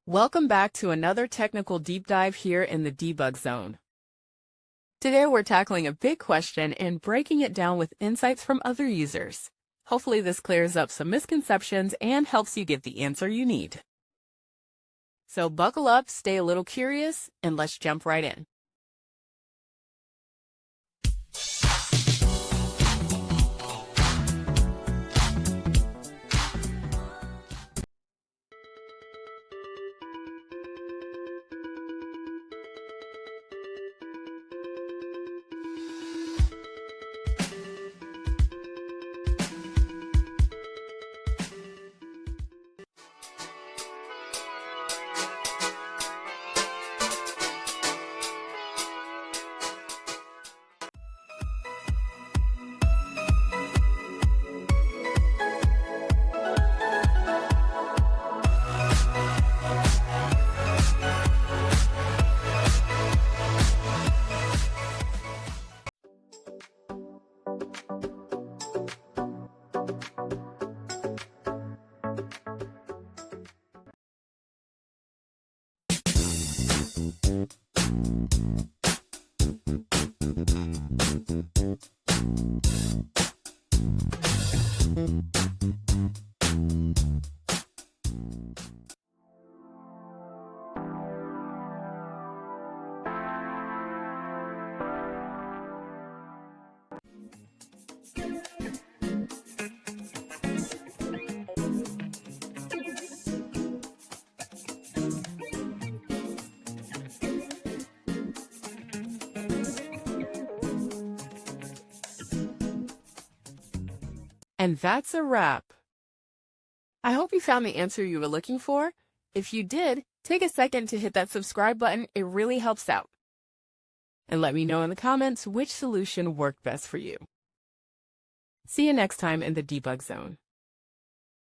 Welcome back to another technical deep dive here in the debug zone. Today we're tackling a big question and breaking it down with insights from other users. Hopefully this clears up some misconceptions and helps you get the answer you need. So buckle up, stay a little curious, and let's jump right in. And that's a wrap. I hope you found the answer you were looking for. If you did, take a second to hit that subscribe button. It really helps out. And let me know in the comments which solution worked best for you. See you next time in the debug zone.